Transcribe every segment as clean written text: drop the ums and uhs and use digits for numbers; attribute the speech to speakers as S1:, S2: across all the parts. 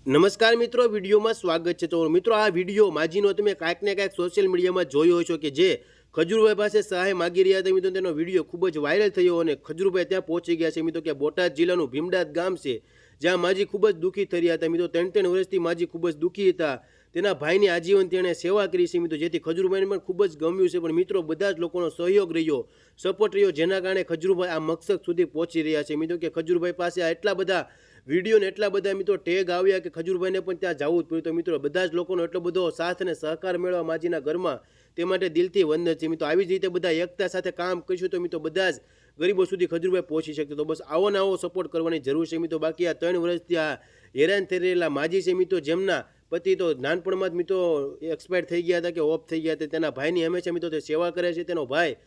S1: નમસ્કાર મિત્રો, વિડીયોમાં સ્વાગત છે। તો મિત્રો, આ વિડીયો માજીનો તમે કાંઈક ને કાંઈક સોશિયલ મીડિયામાં જોયો છો કે જે ખજૂરભાઈ પાસે સહાય માગી રહ્યા હતા મિત્રો, તેનો વિડીયો ખૂબ જ વાયરલ થયો અને ખજૂરભાઈ ત્યાં પહોંચી ગયા છે મિત્રો કે બોટાદ જિલ્લાનું ભીમડાદ ગામ છે, જ્યાં માજી ખૂબ જ દુઃખી થઈ રહ્યા હતા મિત્રો। 3 વર્ષથી માજી ખૂબ જ દુઃખી હતા। તેના ભાઈની આજીવન તેણે સેવા કરી છે મિત્રો, જેથી ખજૂરભાઈને પણ ખૂબ જ ગમ્યું છે। પણ મિત્રો, બધા જ લોકોનો સહયોગ રહ્યો, સપોર્ટ રહ્યો, જેના કારણે ખજૂરભાઈ આ મકસદ સુધી પહોંચી રહ્યા છે મિત્રો કે ખજૂરભાઈ પાસે આ એટલા બધા વિડીયો ને એટલા બધા મિત્રો ટેગ આવ્યા કે ખજૂરભાઈને પણ ત્યાં જવું જ પડ્યું। તો મિત્રો, બધા જ લોકોનો એટલો બધો સાથ અને સહકાર મેળવવા માજીના ઘરમાં, તે માટે દિલથી વંદન છે મિત્રો। આવી જ રીતે બધા એકતા સાથે કામ કરીશું તો મિત્રો બધા જ ગરીબો સુધી ખજૂરભાઈ પહોંચી શકશે। તો બસ આવો ને આવો સપોર્ટ કરવાની જરૂર છે મિત્રો। બાકી આ 3 વર્ષથી આ હેરાન થઈ રહેલા માજી છે મિત્રો, જેમના પતિ તો નાનપણમાં જ મિત્રો એક્સપાયર થઈ ગયા હતા કે ઓફ થઈ ગયા હતા। તેના ભાઈની હંમેશા મિત્રો તે સેવા કરે છે। તેનો ભાઈ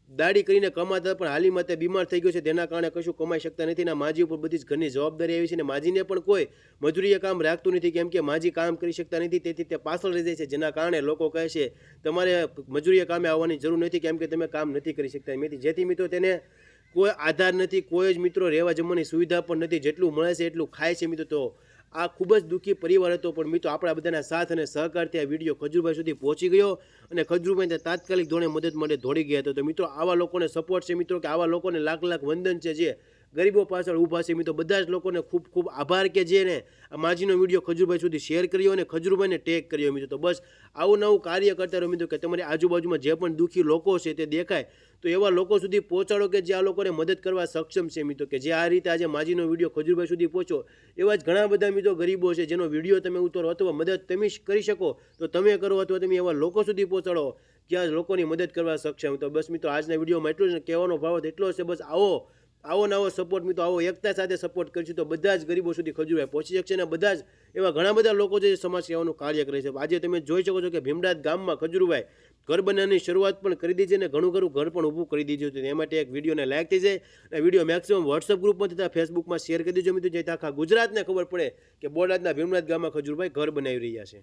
S1: દાડી કરીને કમાતા પણ હાલીમાં તે બીમાર થઈ ગયો છે, તેના કારણે કશું કમાઈ શકતા નથી। ના માજી ઉપર બધી જ ઘરની જવાબદારી આવી છે અને માજીને પણ કોઈ મજૂરીએ કામ રાખતું નથી, કેમ કે માજી કામ કરી શકતા નથી, તેથી તે પાછળ રહી જાય છે, જેના કારણે લોકો કહે છે તમારે મજૂરીએ કામે આવવાની જરૂર નથી, કેમ કે તમે કામ નથી કરી શકતા। જેથી મિત્રો તેને કોઈ આધાર નથી, કોઈ જ મિત્રો રહેવા જમવાની સુવિધા પણ નથી, જેટલું મળે છે એટલું ખાય છે મિત્રો। તો આ ખૂબ જ દુઃખી પરિવાર હતો, પણ મિત્રો આપણા બધાના સાથ અને સહકારથી આ વિડીયો ખજૂરભાઈ સુધી પહોંચી ગયો અને ખજૂરભાઈ તાત્કાલિક ધોરણે મદદ માટે દોડી ગયા હતો। તો મિત્રો, આવા લોકોને સપોર્ટ છે મિત્રો, કે આવા લોકોને લાખ લાખ વંદન છે જે ગરીબો પાછળ ઊભા છે મિત્રો। બધા જ લોકોને ખૂબ ખૂબ આભાર કે જેને આ માજીનો વિડીયો ખજૂરભાઈ સુધી શેર કર્યો અને ખજૂરભાઈને ટેગ કર્યો મિત્રો। તો બસ આવું નવું કાર્ય કરતા રહો મિત્રો, કે તમારી આજુબાજુમાં જે પણ દુઃખી લોકો છે તે દેખાય તો એવા લોકો સુધી પહોંચાડો કે જે આ લોકોને મદદ કરવા સક્ષમ છે મિત્રો, કે જે આ રીતે આજે માજીનો વિડીયો ખજૂરભાઈ સુધી પહોંચો। એવા જ ઘણા બધા મિત્રો ગરીબો છે જેનો વિડીયો તમે ઉતારો અથવા મદદ તમે કરી શકો તો તમે કરો, અથવા તમે એવા લોકો સુધી પહોંચાડો કે આ લોકોની મદદ કરવા સક્ષમ। તો બસ મિત્રો, આજના વિડીયોમાં એટલું જ કહેવાનો ભાવ એટલો છે। બસ આવો નવો સપોર્ટ મિત્રો, આવો એકતા સાથે સપોર્ટ કરશું તો બધા જ ગરીબો સુધી ખજૂરભાઈ પહોંચી શકશે અને બધા જ એવા ઘણા બધા લોકો જે સમાજ સેવાનું કાર્ય કરે છે। આજે તમે જોઈ શકો છો કે ભીમડાદ ગામમાં ખજૂરભાઈ ઘર બનાવવાની શરૂઆત પણ કરી દીધી અને ઘણું ઘર પણ ઊભું કરી દીધું હતું। એ માટે એક વિડીયોને લાઈક થઈ જાય અને વિડીયો મેક્સિમમ વોટ્સઅપ ગ્રુપમાં તથા ફેસબુકમાં શેર કરી દેજો મિત્રો, જેથી આખા ગુજરાતને ખબર પડે કે બોટાદના ભીમડાદ ગામમાં ખજૂરભાઈ ઘર બનાવી રહ્યા છે।